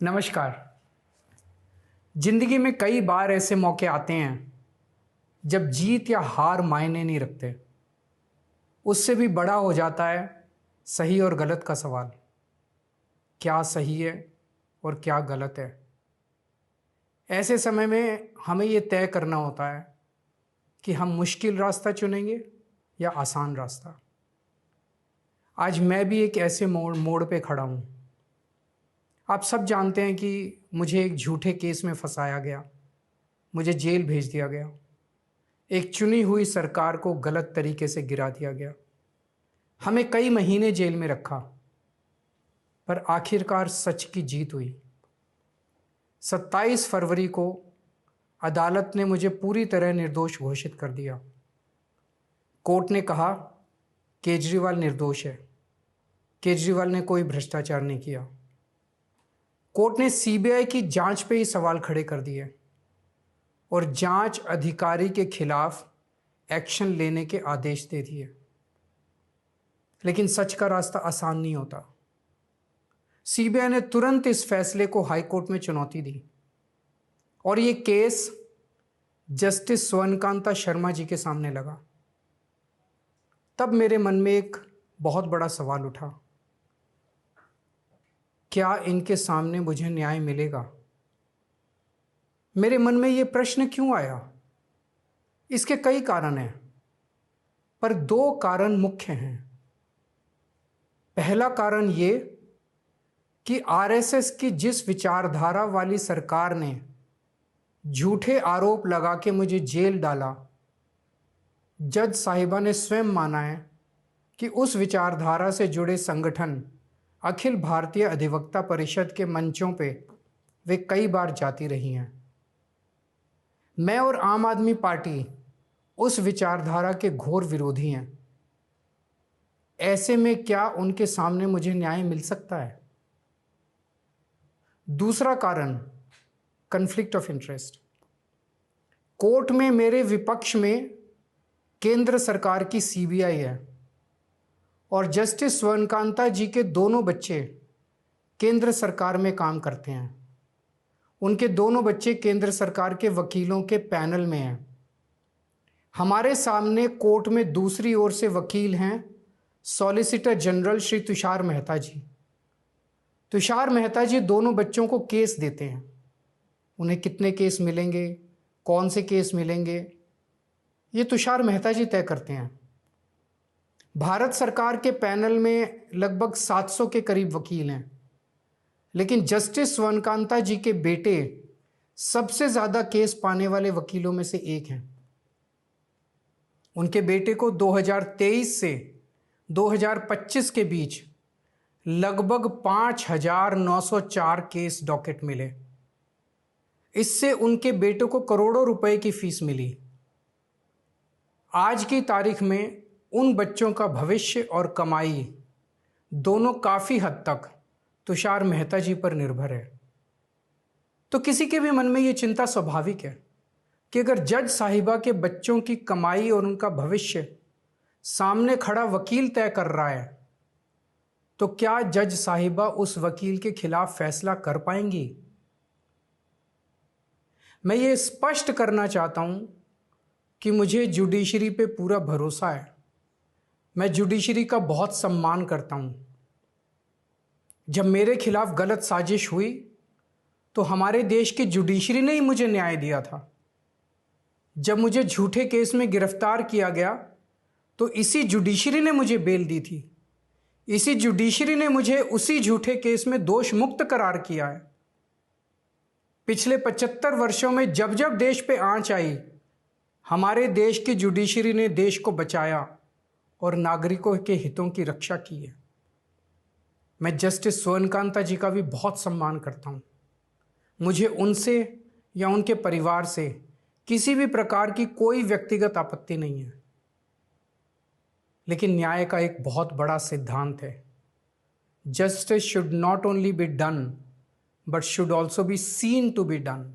नमस्कार। जिंदगी में कई बार ऐसे मौके आते हैं जब जीत या हार मायने नहीं रखते। उससे भी बड़ा हो जाता है सही और गलत का सवाल। क्या सही है और क्या गलत है? ऐसे समय में हमें ये तय करना होता है कि हम मुश्किल रास्ता चुनेंगे या आसान रास्ता। आज मैं भी एक ऐसे मोड़ पे खड़ा हूँ। आप सब जानते हैं कि मुझे एक झूठे केस में फंसाया गया, मुझे जेल भेज दिया गया, एक चुनी हुई सरकार को गलत तरीके से गिरा दिया गया, हमें कई महीने जेल में रखा, पर आखिरकार सच की जीत हुई। 27 फरवरी को अदालत ने मुझे पूरी तरह निर्दोष घोषित कर दिया। कोर्ट ने कहा केजरीवाल निर्दोष है, केजरीवाल ने कोई भ्रष्टाचार नहीं किया। कोर्ट ने सीबीआई की जांच पे ही सवाल खड़े कर दिए और जांच अधिकारी के खिलाफ एक्शन लेने के आदेश दे दिए। लेकिन सच का रास्ता आसान नहीं होता। सीबीआई ने तुरंत इस फैसले को हाई कोर्ट में चुनौती दी और ये केस जस्टिस स्वर्णकांता शर्मा जी के सामने लगा। तब मेरे मन में एक बहुत बड़ा सवाल उठा, क्या इनके सामने मुझे न्याय मिलेगा? मेरे मन में ये प्रश्न क्यों आया? इसके कई कारण हैं, पर दो कारण मुख्य हैं। पहला कारण ये कि आरएसएस की जिस विचारधारा वाली सरकार ने झूठे आरोप लगा के मुझे जेल डाला, जज साहिबा ने स्वयं माना है कि उस विचारधारा से जुड़े संगठन अखिल भारतीय अधिवक्ता परिषद के मंचों पे वे कई बार जाती रही हैं। मैं और आम आदमी पार्टी उस विचारधारा के घोर विरोधी हैं। ऐसे में क्या उनके सामने मुझे न्याय मिल सकता है? दूसरा कारण कन्फ्लिक्ट ऑफ इंटरेस्ट। कोर्ट में मेरे विपक्ष में केंद्र सरकार की सीबीआई है और जस्टिस स्वर्णकांता जी के दोनों बच्चे केंद्र सरकार में काम करते हैं। उनके दोनों बच्चे केंद्र सरकार के वकीलों के पैनल में हैं। हमारे सामने कोर्ट में दूसरी ओर से वकील हैं सॉलिसिटर जनरल श्री तुषार मेहता जी। तुषार मेहता जी दोनों बच्चों को केस देते हैं। उन्हें कितने केस मिलेंगे, कौन से केस मिलेंगे, ये तुषार मेहता जी तय करते हैं। भारत सरकार के पैनल में लगभग 700 के करीब वकील हैं, लेकिन जस्टिस स्वर्णकांता जी के बेटे सबसे ज़्यादा केस पाने वाले वकीलों में से एक हैं। उनके बेटे को 2023 से 2025 के बीच लगभग 5,904 केस डॉकेट मिले। इससे उनके बेटे को करोड़ों रुपए की फीस मिली। आज की तारीख में उन बच्चों का भविष्य और कमाई दोनों काफ़ी हद तक तुषार मेहता जी पर निर्भर है। तो किसी के भी मन में ये चिंता स्वाभाविक है कि अगर जज साहिबा के बच्चों की कमाई और उनका भविष्य सामने खड़ा वकील तय कर रहा है, तो क्या जज साहिबा उस वकील के खिलाफ फैसला कर पाएंगी? मैं ये स्पष्ट करना चाहता हूं कि मुझे जुडिशरी पे पूरा भरोसा है। मैं जुडिशरी का बहुत सम्मान करता हूं। जब मेरे खिलाफ गलत साजिश हुई तो हमारे देश की जुडिशरी ने ही मुझे न्याय दिया था। जब मुझे झूठे केस में गिरफ्तार किया गया तो इसी जुडिशरी ने मुझे बेल दी थी। इसी जुडिशरी ने मुझे उसी झूठे केस में दोष मुक्त करार किया है। पिछले 75 वर्षों में जब जब देश पे आंच आई, हमारे देश की जुडिशरी ने देश को बचाया और नागरिकों के हितों की रक्षा की है। मैं जस्टिस स्वर्णकांता जी का भी बहुत सम्मान करता हूँ। मुझे उनसे या उनके परिवार से किसी भी प्रकार की कोई व्यक्तिगत आपत्ति नहीं है। लेकिन न्याय का एक बहुत बड़ा सिद्धांत है, justice should not only be done but should also be seen to be done.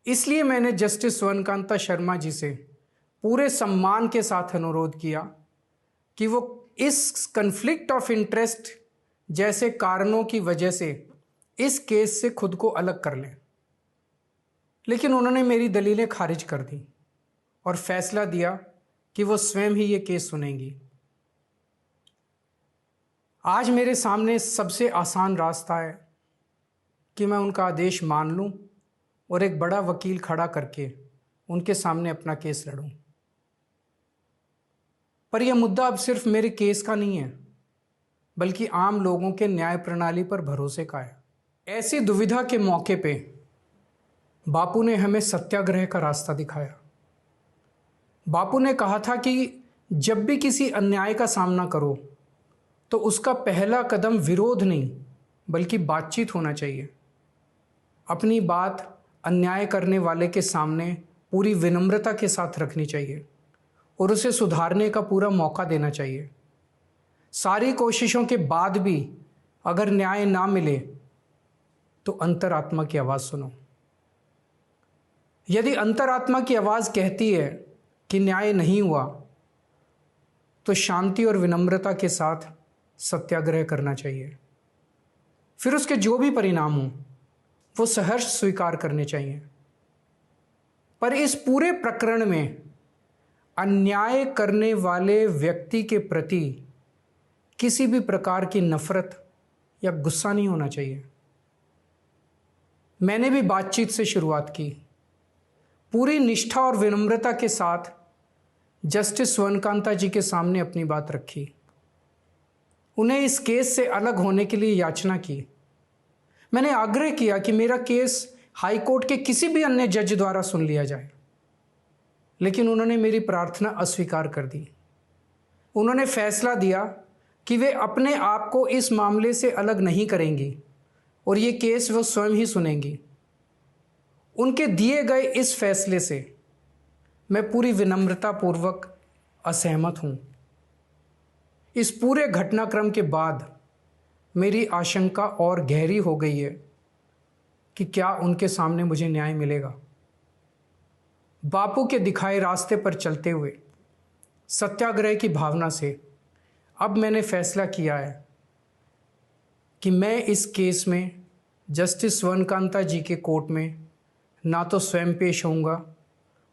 इसलिए मैंने जस्टिस स्वर्णकांता शर्मा जी से पूरे सम्मान के साथ अनुरोध किया कि वो इस कन्फ्लिक्ट ऑफ इंटरेस्ट जैसे कारणों की वजह से इस केस से खुद को अलग कर लें, लेकिन उन्होंने मेरी दलीलें खारिज कर दी और फैसला दिया कि वो स्वयं ही ये केस सुनेंगी। आज मेरे सामने सबसे आसान रास्ता है कि मैं उनका आदेश मान लूं और एक बड़ा वकील खड़ा करके उनके सामने अपना केस लड़ूं। पर यह मुद्दा अब सिर्फ मेरे केस का नहीं है, बल्कि आम लोगों के न्याय प्रणाली पर भरोसे का है। ऐसी दुविधा के मौके पे बापू ने हमें सत्याग्रह का रास्ता दिखाया। बापू ने कहा था कि जब भी किसी अन्याय का सामना करो तो उसका पहला कदम विरोध नहीं बल्कि बातचीत होना चाहिए। अपनी बात अन्याय करने वाले के सामने पूरी विनम्रता के साथ रखनी चाहिए और उसे सुधारने का पूरा मौका देना चाहिए। सारी कोशिशों के बाद भी अगर न्याय ना मिले तो अंतरात्मा की आवाज़ सुनो। यदि अंतरात्मा की आवाज़ कहती है कि न्याय नहीं हुआ, तो शांति और विनम्रता के साथ सत्याग्रह करना चाहिए। फिर उसके जो भी परिणाम हों वो सहर्ष स्वीकार करने चाहिए। पर इस पूरे प्रकरण में अन्याय करने वाले व्यक्ति के प्रति किसी भी प्रकार की नफरत या गुस्सा नहीं होना चाहिए। मैंने भी बातचीत से शुरुआत की, पूरी निष्ठा और विनम्रता के साथ जस्टिस स्वर्णकांता जी के सामने अपनी बात रखी, उन्हें इस केस से अलग होने के लिए याचना की। मैंने आग्रह किया कि मेरा केस हाई कोर्ट के किसी भी अन्य जज द्वारा सुन लिया जाए, लेकिन उन्होंने मेरी प्रार्थना अस्वीकार कर दी। उन्होंने फैसला दिया कि वे अपने आप को इस मामले से अलग नहीं करेंगी और ये केस वो स्वयं ही सुनेंगी। उनके दिए गए इस फैसले से मैं पूरी विनम्रता पूर्वक असहमत हूँ। इस पूरे घटनाक्रम के बाद मेरी आशंका और गहरी हो गई है कि क्या उनके सामने मुझे न्याय मिलेगा। बापू के दिखाए रास्ते पर चलते हुए सत्याग्रह की भावना से अब मैंने फैसला किया है कि मैं इस केस में जस्टिस स्वर्णकांता जी के कोर्ट में ना तो स्वयं पेश होऊंगा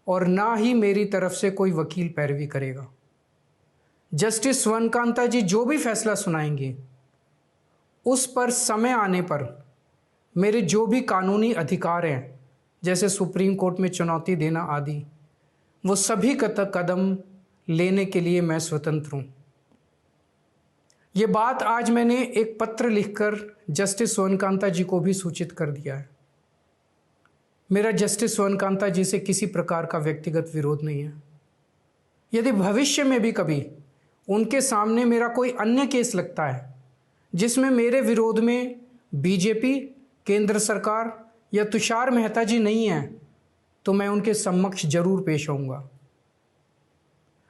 और ना ही मेरी तरफ से कोई वकील पैरवी करेगा। जस्टिस स्वर्णकांता जी जो भी फैसला सुनाएंगे उस पर समय आने पर मेरे जो भी कानूनी अधिकार हैं, जैसे सुप्रीम कोर्ट में चुनौती देना आदि, वो सभी कदम लेने के लिए मैं स्वतंत्र हूँ। ये बात आज मैंने एक पत्र लिखकर जस्टिस स्वर्णकांता जी को भी सूचित कर दिया है। मेरा जस्टिस स्वर्णकांता जी से किसी प्रकार का व्यक्तिगत विरोध नहीं है। यदि भविष्य में भी कभी उनके सामने मेरा कोई अन्य केस लगता है जिसमें मेरे विरोध में बीजेपी, केंद्र सरकार या तुषार मेहता जी नहीं हैं, तो मैं उनके समक्ष जरूर पेश होऊंगा।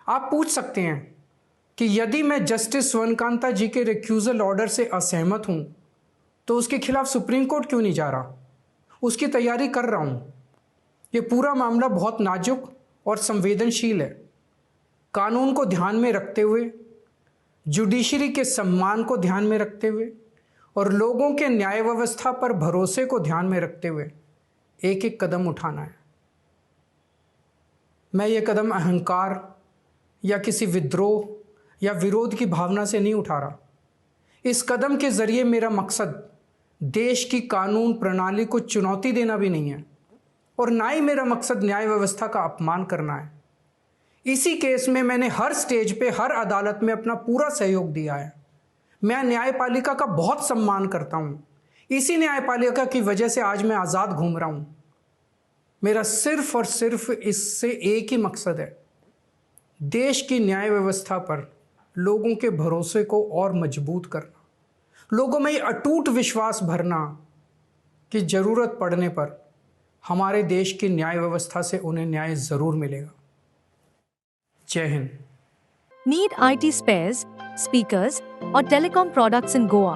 आप पूछ सकते हैं कि यदि मैं जस्टिस स्वर्णकांता जी के रिक्यूजल ऑर्डर से असहमत हूं तो उसके खिलाफ सुप्रीम कोर्ट क्यों नहीं जा रहा। उसकी तैयारी कर रहा हूं। ये पूरा मामला बहुत नाजुक और संवेदनशील है। कानून को ध्यान में रखते हुए, जुडिशरी के सम्मान को ध्यान में रखते हुए और लोगों के न्याय व्यवस्था पर भरोसे को ध्यान में रखते हुए एक एक कदम उठाना है। मैं ये कदम अहंकार या किसी विद्रोह या विरोध की भावना से नहीं उठा रहा। इस कदम के जरिए मेरा मकसद देश की कानून प्रणाली को चुनौती देना भी नहीं है और ना ही मेरा मकसद न्याय व्यवस्था का अपमान करना है। इसी केस में मैंने हर स्टेज पे, हर अदालत में अपना पूरा सहयोग दिया है। मैं न्यायपालिका का बहुत सम्मान करता हूँ। इसी न्यायपालिका की वजह से आज मैं आज़ाद घूम रहा हूँ। मेरा सिर्फ और सिर्फ इससे एक ही मकसद है, देश की न्याय व्यवस्था पर लोगों के भरोसे को और मजबूत करना, लोगों में ये अटूट विश्वास भरना कि ज़रूरत पड़ने पर हमारे देश की न्याय व्यवस्था से उन्हें न्याय ज़रूर मिलेगा। जय Hind. Need IT spares, speakers, or telecom products in Goa?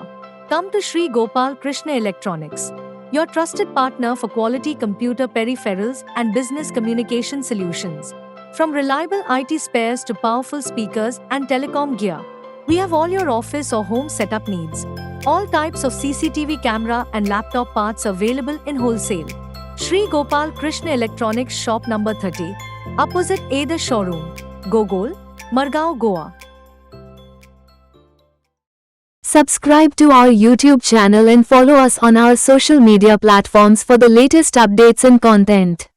Come to Sri Gopal Krishna Electronics, your trusted partner for quality computer peripherals and business communication solutions. From reliable IT spares to powerful speakers and telecom gear, we have all your office or home setup needs. All types of CCTV camera and laptop parts available in wholesale. Shri Gopal Krishna Electronics Shop number 30, opposite Ader Showroom, Gogol, Margao, Goa. Subscribe to our YouTube channel and follow us on our social media platforms for the latest updates and content.